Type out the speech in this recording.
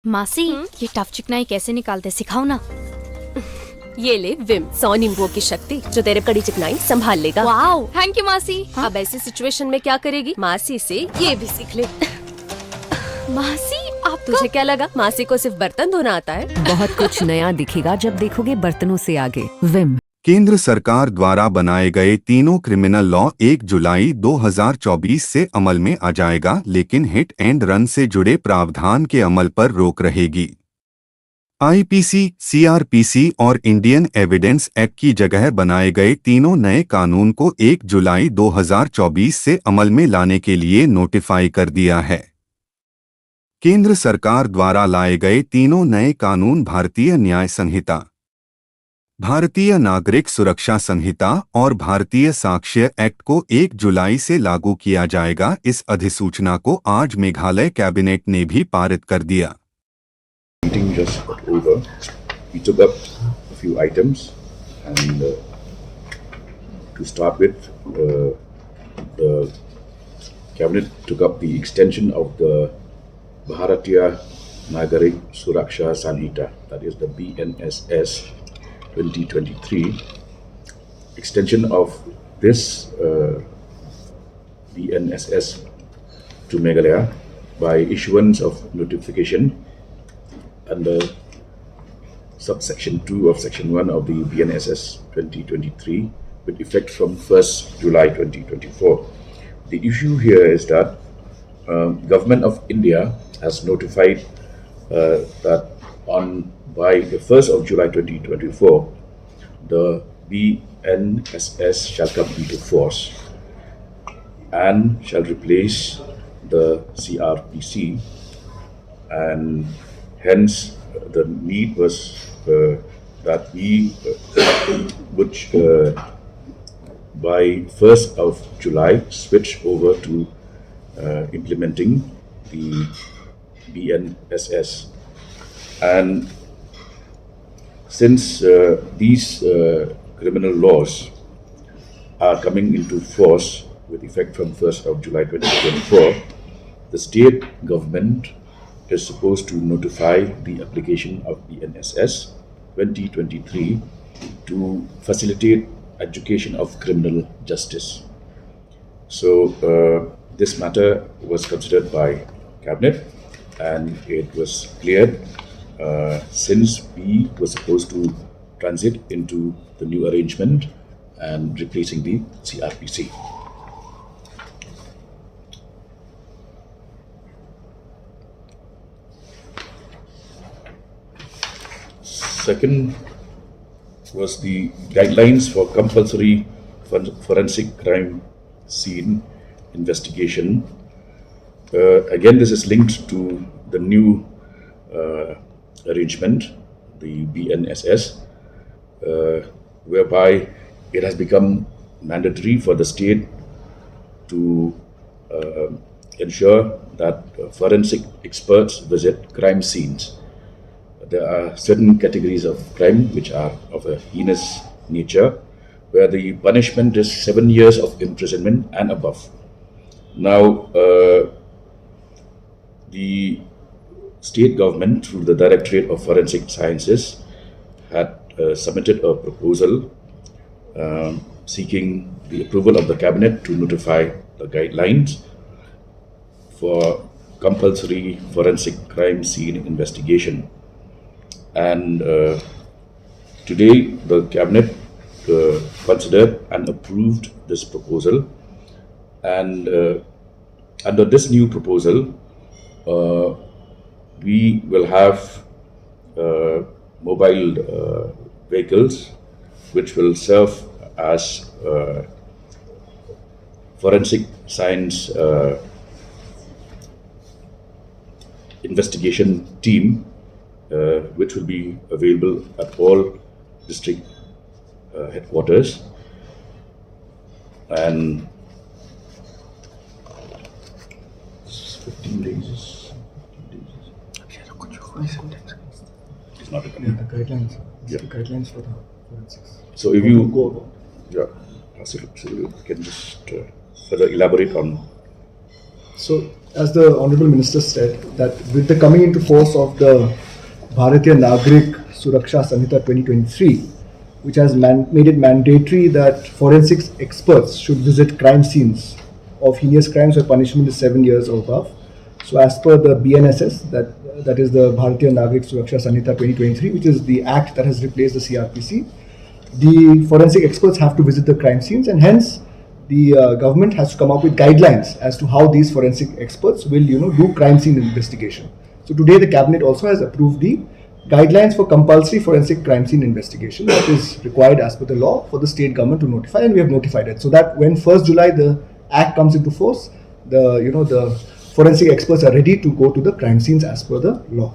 मासी ये टफ चिकनाई कैसे निकालते सिखाओ ना। ये ले विम 100 नींबुओं की शक्ति जो तेरे कड़ी चिकनाई संभाल लेगा। वाओ थैंक यू मासी। अब ऐसी सिचुएशन में क्या करेगी? मासी से ये भी सीख ले। मासी आपको तुझे क्या लगा मासी को सिर्फ बर्तन धोना आता है? बहुत कुछ नया दिखेगा जब देखोगे बर्तनों से आगे। विम। केंद्र सरकार द्वारा बनाए गए तीनों क्रिमिनल लॉ 1 जुलाई 2024 से अमल में आ जाएगा, लेकिन हिट एंड रन से जुड़े प्रावधान के अमल पर रोक रहेगी। आईपीसी, सीआरपीसी और इंडियन एविडेंस एक्ट की जगह बनाए गए तीनों नए कानून को 1 जुलाई 2024 से अमल में लाने के लिए नोटिफाई कर दिया है। केंद्र सरकार द्वारा लाए गए तीनों नए कानून भारतीय न्याय संहिता, भारतीय नागरिक सुरक्षा संहिता और भारतीय साक्ष्य एक्ट को 1 जुलाई से लागू किया जाएगा। इस अधिसूचना को आज मेघालय कैबिनेट ने भी पारित कर दिया। Meeting just got over. We took up a few items, and to start with, the cabinet took up the extension of the Bharatiya Nagarik Suraksha Sanhita, that is the BNSS 2023. Extension of this BNSS to Meghalaya by issuance of notification under subsection 2 of section 1 of the BNSS 2023 with effect from 1st July 2024. The issue here is that Government of India has notified that by the 1st of July 2024, the BNSS shall come into force and shall replace the CRPC, and hence the need was that we would by 1st of July switch over to implementing the BNSS. And since these criminal laws are coming into force with effect from 1st of July 2024, the state government is supposed to notify the application of BNSS 2023 to facilitate education of criminal justice. So this matter was considered by Cabinet, and it was cleared since we were supposed to transit into the new arrangement and replacing the CRPC. Second was the guidelines for compulsory forensic crime scene investigation. Again, this is linked to the new arrangement, the BNSS, whereby it has become mandatory for the state to ensure that forensic experts visit crime scenes. There are certain categories of crime which are of a heinous nature, where the punishment is 7 years of imprisonment and above. Now, the state government, through the Directorate of Forensic Sciences, had submitted a proposal seeking the approval of the Cabinet to notify the guidelines for compulsory forensic crime scene investigation. And today the Cabinet considered and approved this proposal, and under this new proposal we will have mobile vehicles which will serve as forensic science investigation team, which will be available at all district headquarters. And 15 days. It's not a Yeah, the guidelines. It's Yeah. the guidelines for the forensics. So if you yeah, so you can just further elaborate on So, as the Honorable Minister said, that with the coming into force of the Bharatiya Nagrik Suraksha Samhita 2023, which has made it mandatory that forensics experts should visit crime scenes of heinous crimes where punishment is 7 years or above. So, as per the BNSS, that is the Bharatiya Nagrik Suraksha Samhita 2023, which is the act that has replaced the CRPC, the forensic experts have to visit the crime scenes, and hence the government has to come up with guidelines as to how these forensic experts will, do crime scene investigation. So today the cabinet also has approved the guidelines for compulsory forensic crime scene investigation, that is required as per the law for the state government to notify, and we have notified it. So that when 1st July the act comes into force, the forensic experts are ready to go to the crime scenes as per the law.